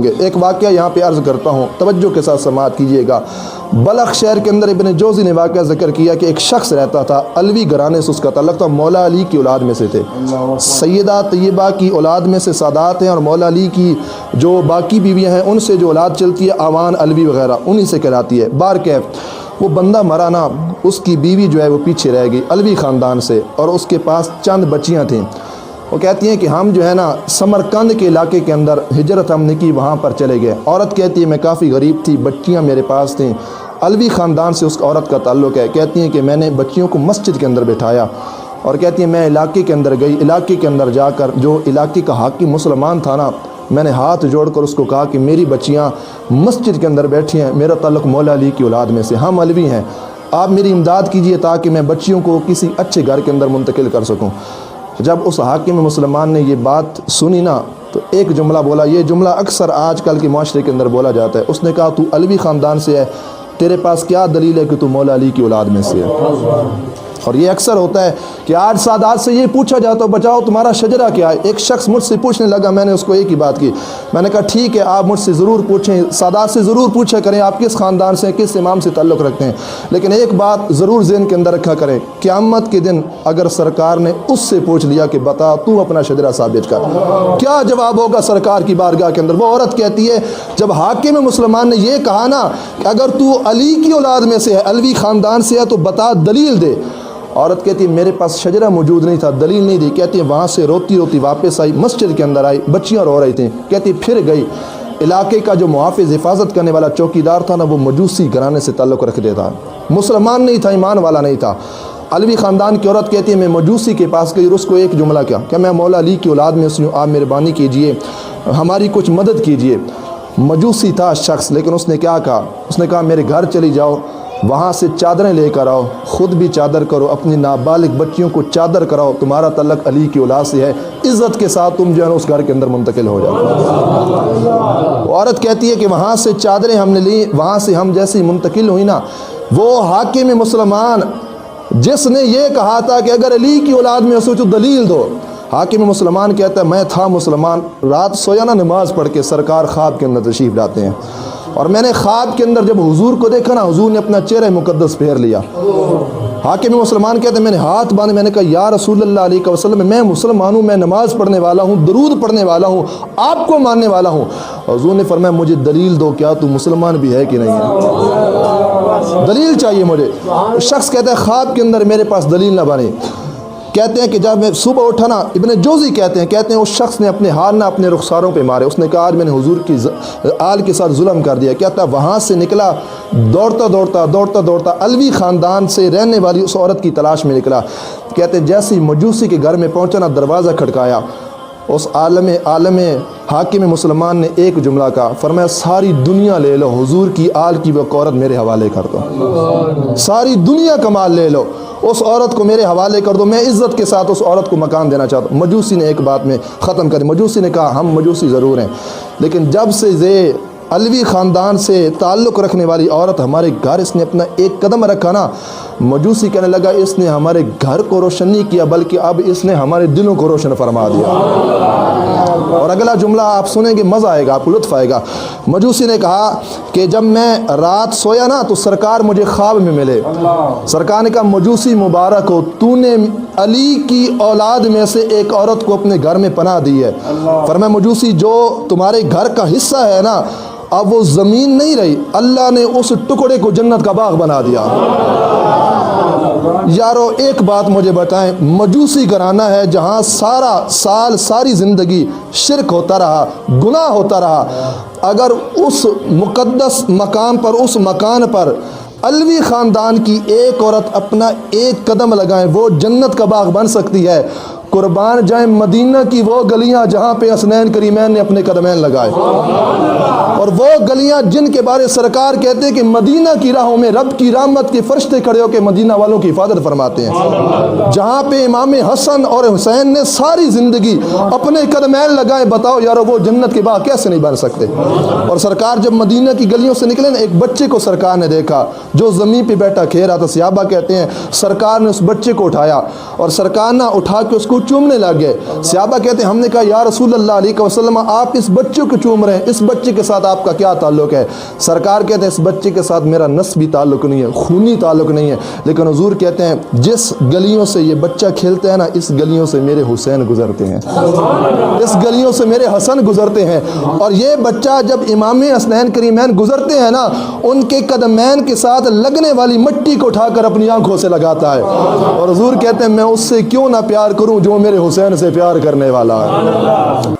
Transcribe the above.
ہوں گے۔ ایک واقعہ یہاں پہ عرض کرتا ہوں، توجہ کے ساتھ سماعت کیجیے گا۔ بلخ شہر کے اندر ابن جوزی نے واقعہ ذکر کیا کہ ایک شخص رہتا تھا، علوی گھرانے سے اس کا تعلق تھا، مولا علی کی اولاد میں سے تھے، سیدہ طیبہ کی اولاد میں سے سادات ہیں، اور مولا علی کی جو باقی بیویاں ہیں ان سے جو اولاد چلتی ہے آوان علوی وغیرہ انہی سے کہلاتی ہے۔ بارکیف وہ بندہ مرا نا، اس کی بیوی جو ہے وہ پیچھے رہ گئی علوی خاندان سے، اور اس کے پاس چند بچیاں تھیں۔ وہ کہتی ہیں کہ ہم جو ہے نا سمرقند کے علاقے کے اندر ہجرت ہم نے کی، وہاں پر چلے گئے۔ عورت کہتی ہے میں کافی غریب تھی، بچیاں میرے پاس تھیں، علوی خاندان سے اس عورت کا تعلق ہے۔ کہتی ہیں کہ میں نے بچیوں کو مسجد کے اندر بٹھایا، اور کہتی ہیں میں علاقے کے اندر گئی، علاقے کے اندر جا کر جو علاقے کا حاکم مسلمان تھا نا، میں نے ہاتھ جوڑ کر اس کو کہا کہ میری بچیاں مسجد کے اندر بیٹھی ہیں، میرا تعلق مولا علی کی اولاد میں سے، ہم علوی ہیں، آپ میری امداد کیجئے تاکہ میں بچیوں کو کسی اچھے گھر کے اندر منتقل کر سکوں۔ جب اس حاکم مسلمان نے یہ بات سنی نا تو ایک جملہ بولا، یہ جملہ اکثر آج کل کے معاشرے کے اندر بولا جاتا ہے۔ اس نے کہا تو علوی خاندان سے ہے، تیرے پاس کیا دلیل ہے کہ تو مولا علی کی اولاد میں سے ہے؟ اور یہ اکثر ہوتا ہے کہ آج سادات سے یہ پوچھا جاتا ہے بچاؤ تمہارا شجرہ کیا ہے۔ ایک شخص مجھ سے پوچھنے لگا، میں نے اس کو ایک ہی بات کی، میں نے کہا ٹھیک ہے آپ مجھ سے ضرور پوچھیں، سادات سے ضرور پوچھا کریں آپ کس خاندان سے، کس امام سے تعلق رکھتے ہیں، لیکن ایک بات ضرور ذہن کے اندر رکھا کریں، قیامت کے دن اگر سرکار نے اس سے پوچھ لیا کہ بتا تو اپنا شجرہ ثابت کر، کیا جواب ہوگا سرکار کی بارگاہ کے اندر؟ وہ عورت کہتی ہے جب حاکم مسلمان نے یہ کہا نا کہ اگر تو علی کی اولاد میں سے ہے، علوی خاندان سے ہے تو بتا دلیل دے۔ عورت کہتی ہے میرے پاس شجرہ موجود نہیں تھا، دلیل نہیں دی۔ کہتی ہے وہاں سے روتی روتی واپس آئی، مسجد کے اندر آئی، بچیاں رو رہی تھیں، کہتی پھر گئی، علاقے کا جو محافظ حفاظت کرنے والا چوکیدار تھا نا وہ مجوسی گھرانے سے تعلق رکھتے تھا، مسلمان نہیں تھا، ایمان والا نہیں تھا، علوی خاندان کی عورت کہتی ہے میں مجوسی کے پاس گئی اور اس کو ایک جملہ کیا کہ میں مولا علی کی اولاد میں سے ہوں، آپ مہربانی کیجئے ہماری کچھ مدد کیجئے۔ مجوسی تھا شخص، لیکن اس نے کیا کہا؟ اس نے کہا میرے گھر چلی جاؤ، وہاں سے چادریں لے کر آؤ، خود بھی چادر کرو، اپنی نابالغ بچیوں کو چادر کراؤ، تمہارا تعلق علی کی اولاد سے ہے، عزت کے ساتھ تم جو ہے اس گھر کے اندر منتقل ہو جاؤ۔ عورت کہتی ہے کہ وہاں سے چادریں ہم نے لی، وہاں سے ہم جیسے منتقل ہوئی نا، وہ حاکم مسلمان جس نے یہ کہا تھا کہ اگر علی کی اولاد میں سوچو دلیل دو، حاکم مسلمان کہتا ہے میں تھا مسلمان، رات سویا نا نماز پڑھ کے، سرکار خواب کے اندر تشریف لاتے ہیں، اور میں نے خواب کے اندر جب حضور کو دیکھا نا، حضور نے اپنا چہرہ مقدس پھیر لیا۔ حاکم مسلمان کہتے ہیں میں نے ہاتھ باندھے، میں نے کہا یا رسول اللہ علیہ وسلم میں مسلمان ہوں، میں نماز پڑھنے والا ہوں، درود پڑھنے والا ہوں، آپ کو ماننے والا ہوں۔ حضور نے فرمایا مجھے دلیل دو، کیا تو مسلمان بھی ہے کہ نہیں ہے؟ دلیل چاہیے مجھے۔ شخص کہتا ہے خواب کے اندر میرے پاس دلیل نہ بنی۔ کہتے ہیں کہ جب میں صبح اٹھا نا، ابن جوزی کہتے ہیں اس شخص نے اپنے ہاتھ نہ اپنے رخساروں پہ مارے، اس نے کہا آج میں نے حضور کی آل کے ساتھ ظلم کر دیا۔ کہتا ہے وہاں سے نکلا، دوڑتا علوی خاندان سے رہنے والی اس عورت کی تلاش میں نکلا۔ کہتے ہیں جیسے ہی مجوسی کے گھر میں پہنچا نا، دروازہ کھٹکایا، اس عالم حاکم مسلمان نے ایک جملہ کہا، فرمایا ساری دنیا لے لو، حضور کی آل کی وہ عورت میرے حوالے کر دو، ساری دنیا کا مال لے لو، اس عورت کو میرے حوالے کر دو، میں عزت کے ساتھ اس عورت کو مکان دینا چاہتا ہوں۔ مجوسی نے ایک بات میں ختم کر دی، مجوسی نے کہا ہم مجوسی ضرور ہیں، لیکن جب سے علوی خاندان سے تعلق رکھنے والی عورت ہمارے گھر اس نے اپنا ایک قدم رکھا نا، مجوسی کہنے لگا اس نے ہمارے گھر کو روشن نہیں کیا بلکہ اب اس نے ہمارے دلوں کو روشن فرما دیا۔ اور اگلا جملہ آپ سنیں گے مزہ آئے گا، آپ کو لطف آئے گا۔ مجوسی نے کہا کہ جب میں رات سویا نا تو سرکار مجھے خواب میں ملے، سرکار نے کہا مجوسی مبارک ہو، تو نے علی کی اولاد میں سے ایک عورت کو اپنے گھر میں پناہ دی ہے۔ فرمایا مجوسی جو تمہارے گھر کا حصہ ہے نا، اب وہ زمین نہیں رہی، اللہ نے اس ٹکڑے کو جنت کا باغ بنا دیا۔ یارو ایک بات مجھے بتائیں، مجوسی گھرانہ ہے جہاں سارا سال ساری زندگی شرک ہوتا رہا، گناہ ہوتا رہا، اگر اس مقدس مقام پر، اس مکان پر علوی خاندان کی ایک عورت اپنا ایک قدم لگائیں وہ جنت کا باغ بن سکتی ہے۔ قربان جائیں مدینہ کی وہ گلیاں جہاں پہ حسنین کریمین نے اپنے قدمین لگائے، اور وہ گلیاں جن کے بارے سرکار کہتے ہیں کہ مدینہ کی راہوں میں رب کی رحمت کے فرشتے کھڑے ہو کے مدینہ والوں کی حفاظت فرماتے ہیں، جہاں پہ امام حسن اور حسین نے ساری زندگی اپنے قدمین لگائے، بتاؤ یارو وہ جنت کے باغ کیسے نہیں بن سکتے؟ اور سرکار جب مدینہ کی گلیوں سے نکلے نا، ایک بچے کو سرکار نے دیکھا جو زمین پہ بیٹھا کھیل رہا تھا، صحابہ کہتے ہیں سرکار نے اس بچے کو اٹھایا اور سرکار نہ اٹھا کے اس کو چومنے لگ گئے. صحابہ کہتے ہیں ہم نے کہا یا رسول اللہ علیہ وسلم آپ اس بچے کو چوم رہے ہیں, اس بچے کے ساتھ آپ کا کیا تعلق ہے؟ سرکار کہتے ہیں اس بچے کے ساتھ میرا نسبی تعلق نہیں ہے, خونی تعلق نہیں ہے, لیکن حضور کہتے ہیں جس گلیوں سے یہ بچہ کھیلتا ہے نا, اس گلیوں سے میرے حسین گزرتے ہیں, اس گلیوں سے میرے حسن گزرتے ہیں. اور یہ بچہ جب امام حسنین کریمین گزرتے ہیں نا, ان کے قدمین کے ساتھ لگنے والی مٹی کو اٹھا کر اپنی آنکھوں سے لگاتا ہے, اور حضور کہتے ہیں میں اس سے کیوں نہ پیار کروں جو میرے حسین سے پیار کرنے والا ہے.